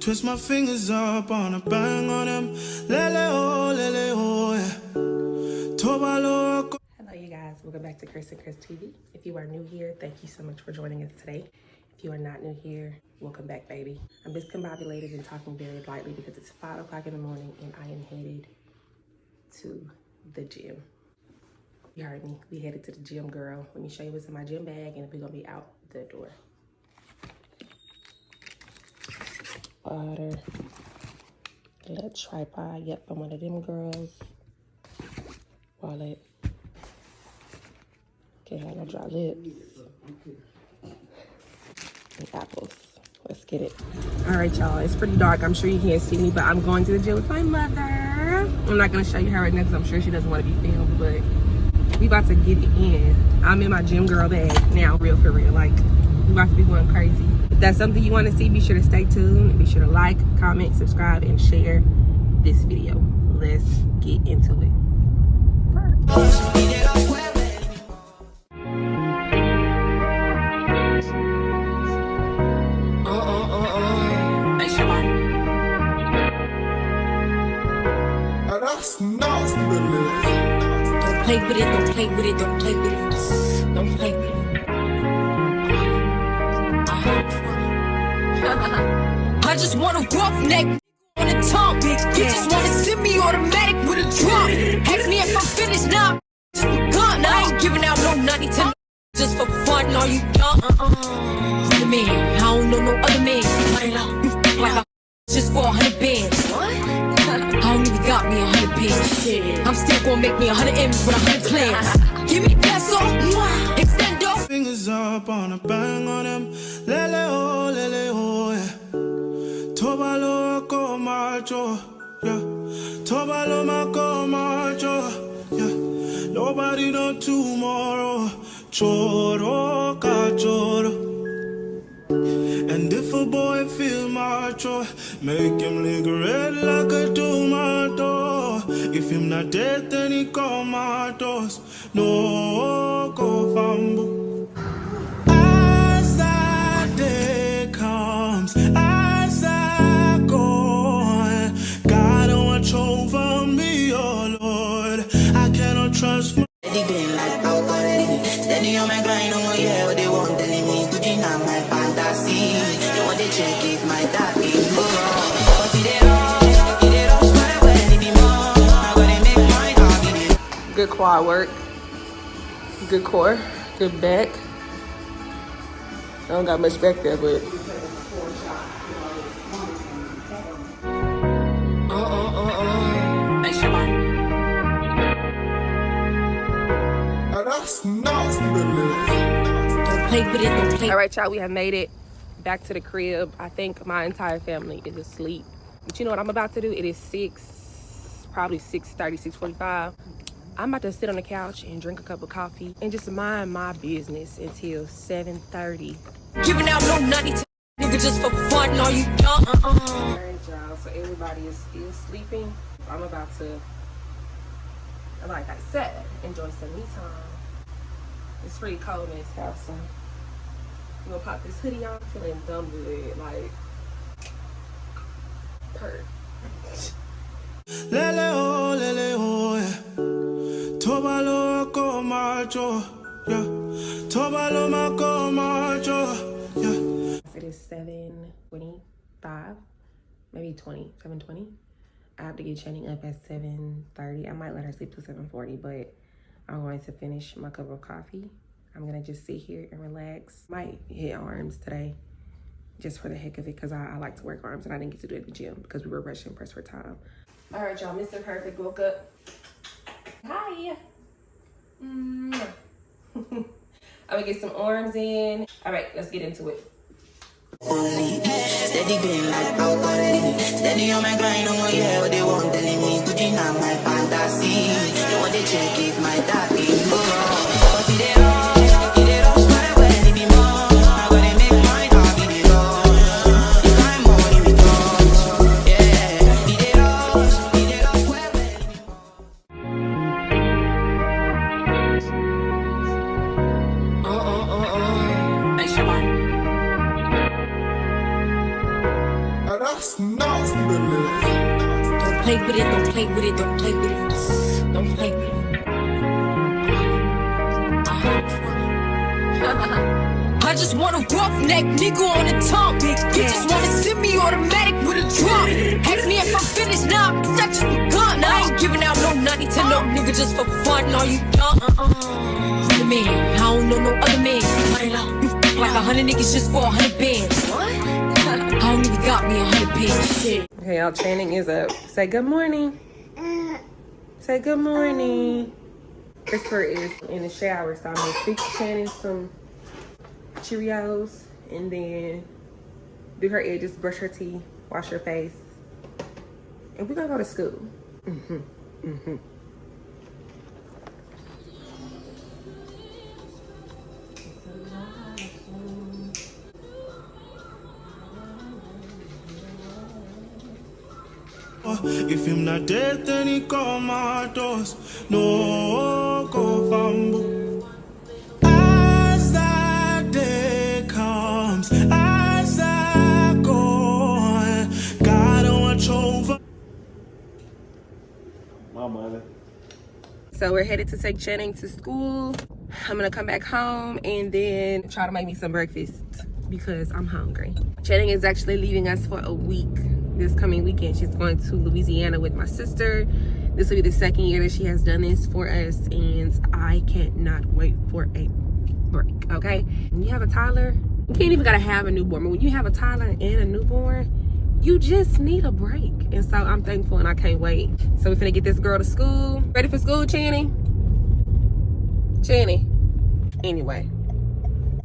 Twist my fingers up on a bang on him. Lele oh, yeah. Hello you guys, welcome back to Chris and Chris TV. If you are new here, thank you so much for joining us today. If you are not new here, welcome back, baby. I'm discombobulated and talking very lightly because it's 5 o'clock in the morning and I am headed to the gym. You heard me, we headed to the gym, girl. Let me show you what's in my gym bag and we're gonna be out the door. Water, a little tripod, yep, I'm one of them girls. Wallet, can't have no dry lips. And apples, let's get it. All right, y'all, it's pretty dark. I'm sure you can't see me, but I'm going to the gym with my mother. I'm not gonna show you her right now because I'm sure she doesn't want to be filmed, but we about to get it in. I'm in my gym girl bag now, real for real. Like, we about to be going crazy. If that's something you want to see, be sure to stay tuned. And be sure to like, comment, subscribe, and share this video. Let's get into it. Don't play with it, don't play with it, don't play with it. Don't play with it. I just want a roughneck on the tongue. You just wanna send me automatic with a drum. Ask me if I'm finished now. Just begun. I ain't giving out no 90 just for fun. Are you dumb? The man, I don't know no other man. You f like I just for 100 bands. I don't even got me 100 bands. I'm still gonna make me 100 M's with 100 plans. Give me peso, extendo. Fingers up on a bang on him. Lele oh, yeah. Tobalo ko macho, yeah. Tobalo mako macho, yeah. Nobody know tomorrow. Choro ka choro. And if a boy feel macho, make him lick red like a tomato. If him not dead, then he comatose. No go fambo. As that day comes, as I go, God don't watch over me, oh Lord. I cannot trust my steady on my grind, oh yeah, what they want telling me, good enough my fantasy. You want to check if my dad is wrong. Good quad work, good core, good back. I don't got much back there, but Don't play with it, don't play. all right, y'all, we have made it back to the crib. I think my entire family is asleep. But you know what I'm about to do? It is probably 6:30, 6:45. I'm about to sit on the couch and drink a cup of coffee and just mind my business until 7:30. Giving out no 90 nigga just for fun. Are you dumb? All right, y'all, so everybody is still sleeping. I'm about to, like I said, enjoy some me time. It's pretty cold in this house, so I'm gonna pop this hoodie on, feeling dumb good, like, purr. Lele oh, yeah. Tobalo ko macho, yeah. Tobalo mako macho, yeah. It is 7:25, maybe 7:20. I have to get Channing up at 7:30. I might let her sleep till 7:40, but I'm going to finish my cup of coffee. I'm gonna just sit here and relax. Might hit arms today, just for the heck of it, because I like to work arms and I didn't get to do it at the gym because we were rushing press for time. All right, y'all, Mr. Perfect woke up. Hi. I'm gonna get some arms in. All right, let's get into it. Steady green like out already. Steady on my grind, oh yeah, what they want telling me, good enough my fantasy. You want to check if my dad is wrong. But it is wrong, my way, it be more. I gotta make my dog be the wrong. If I'm money with wrong, yeah. It is wrong, where it be more. Now that's nuts, baby. Don't play with it, don't play with it, don't play with it. Don't play with it. I just want a roughneck nigga on the tongue. Bitches wanna send me automatic with a drum. Ask me if I'm finished now, I just begun. I ain't giving out no 90 to no nigga just for fun. Are you done? The man, I don't know no other man. You f like 100 niggas just for 100 bands. I don't even got me 100 bands. Shit. Okay, y'all, Channing is up. Say good morning. Say good morning. Christopher is in the shower, so I'm gonna fix Channing some Cheerios and then do her edges, brush her teeth, wash her face, and we're gonna go to school. If him not dead, then he come out us. No go fumble. As that day comes, as I go, God watch over. My money. So we're headed to take Channing to school. I'm gonna come back home and then try to make me some breakfast because I'm hungry. Channing is actually leaving us for a week. This coming weekend, she's going to Louisiana with my sister. This will be the second year that she has done this for us, and I cannot wait for a break, okay? When you have a toddler, you can't even gotta have a newborn, but when you have a toddler and a newborn, you just need a break. And so I'm thankful and I can't wait. So we're finna get this girl to school. Ready for school, Channing? Channing? Anyway.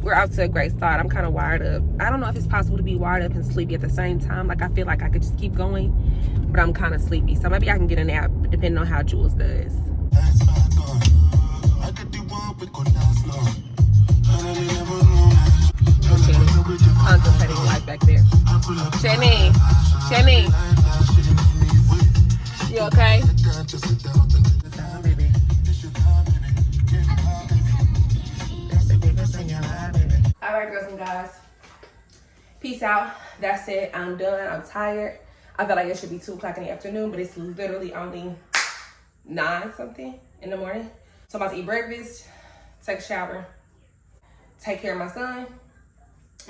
We're out to a great start. I'm kind of wired up. I don't know if it's possible to be wired up and sleepy at the same time. Like, I feel like I could just keep going, but I'm kind of sleepy. So maybe I can get a nap depending on how Jules does. Contemplating life back there. Channing, Channing, you okay? All right, girls and guys, peace out. That's it. I'm done. I'm tired. I feel like it should be 2 o'clock in the afternoon, but it's literally only 9 something in the morning. So I'm about to eat breakfast, take a shower, take care of my son,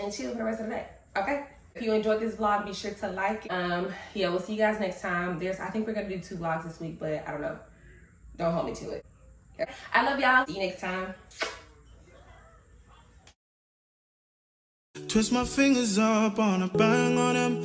and chill for the rest of the day. Okay? If you enjoyed this vlog, be sure to like. Yeah, we'll see you guys next time. I think we're gonna do 2 vlogs this week, but I don't know. Don't hold me to it. Okay? I love y'all. See you next time. Twist my fingers up on a bang on him.